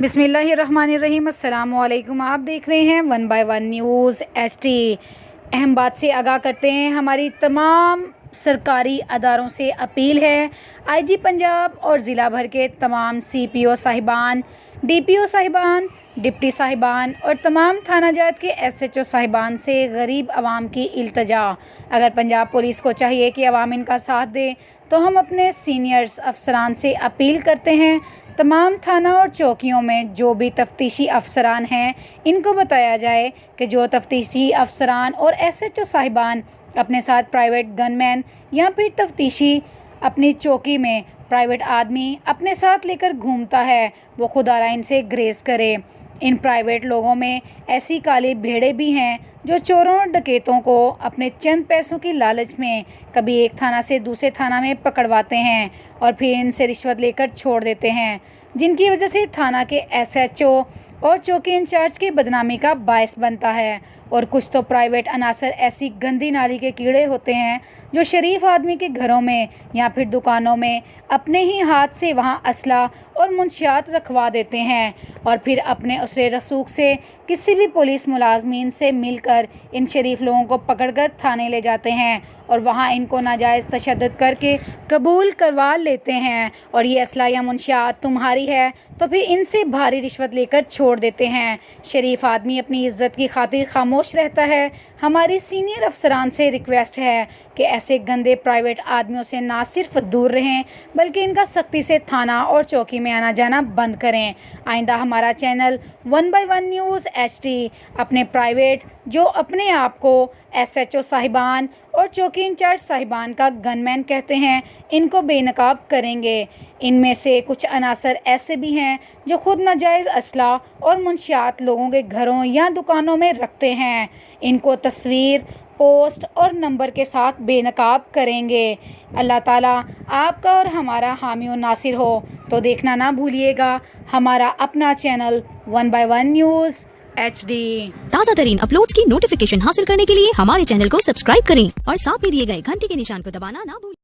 बिस्मिल्लाहिर्रहमानिर्रहीम। अस्सलाम वालेकुम। आप देख रहे हैं 1 बाय 1 न्यूज़ एचडी। अहम बात से आगाह करते हैं, हमारी तमाम सरकारी अदारों से अपील है, आईजी पंजाब और ज़िला भर के तमाम सीपीओ साहिबान, डीपीओ साहिबान, डिप्टी साहिबान और तमाम थाना जात के एसएचओ साहिबान से गरीब आवाम की इल्तजा। अगर पंजाब पुलिस को चाहिए कि आवाम इनका साथ दे तो हम अपने सीनियर्स अफसरान से अपील करते हैं, तमाम थाना और चौकियों में जो भी तफ्तीशी अफसरान हैं इनको बताया जाए कि जो तफ्तीशी अफसरान और एसएचओ साहिबान अपने साथ प्राइवेट गनमैन या फिर तफ्तीशी अपनी चौकी में प्राइवेट आदमी अपने साथ लेकर घूमता है वो खुदारा इनसे ग्रेस करे। इन प्राइवेट लोगों में ऐसी काली भेड़ें भी हैं जो चोरों और डकैतों को अपने चंद पैसों की लालच में कभी एक थाना से दूसरे थाना में पकड़वाते हैं और फिर इनसे रिश्वत लेकर छोड़ देते हैं, जिनकी वजह से थाना के एसएचओ और चौकी इंचार्ज की बदनामी का बायस बनता है। और कुछ तो प्राइवेट अनासर ऐसी गंदी नाली के कीड़े होते हैं जो शरीफ आदमी के घरों में या फिर दुकानों में अपने ही हाथ से वहां असला और मुंशियात रखवा देते हैं और फिर अपने उसरे रसूख से किसी भी पुलिस मुलाजमीन से मिलकर इन शरीफ लोगों को पकड़कर थाने ले जाते हैं और वहां इनको नाजायज़ तशद्दुद करके कबूल करवा लेते हैं और ये असला या मुंशियात तुम्हारी है तो फिर इनसे भारी रिश्वत लेकर छोड़ देते हैं। शरीफ आदमी अपनी इज्जत की खातिर खामोश रहता है। हमारी सीनियर अफसरान से रिक्वेस्ट है कि ऐसे गंदे प्राइवेट आदमियों से ना सिर्फ दूर रहें बल्कि इनका सख्ती से थाना और चौकी में आना जाना बंद करें। आइंदा हमारा चैनल 1 बाय 1 न्यूज़ एचडी अपने प्राइवेट जो अपने आप को एसएचओ साहिबान और चौकी इंचार्ज साहिबान का गनमैन कहते हैं इनको बेनकाब करेंगे। इनमें से कुछ अनासर ऐसे भी हैं जो खुद नाजायज़ असला और मुंशियात लोगों के घरों या दुकानों में रखते हैं। इनको तस्वीर, पोस्ट और नंबर के साथ बेनकाब करेंगे। अल्लाह ताला आपका और हमारा हामी और नासिर हो। तो देखना ना भूलिएगा हमारा अपना चैनल 1 बाय 1 न्यूज़ एचडी। ताज़ा तरीन अपलोड्स की नोटिफिकेशन हासिल करने के लिए हमारे चैनल को सब्सक्राइब करें और साथ में दिए गए घंटी के निशान को दबाना ना भूलें।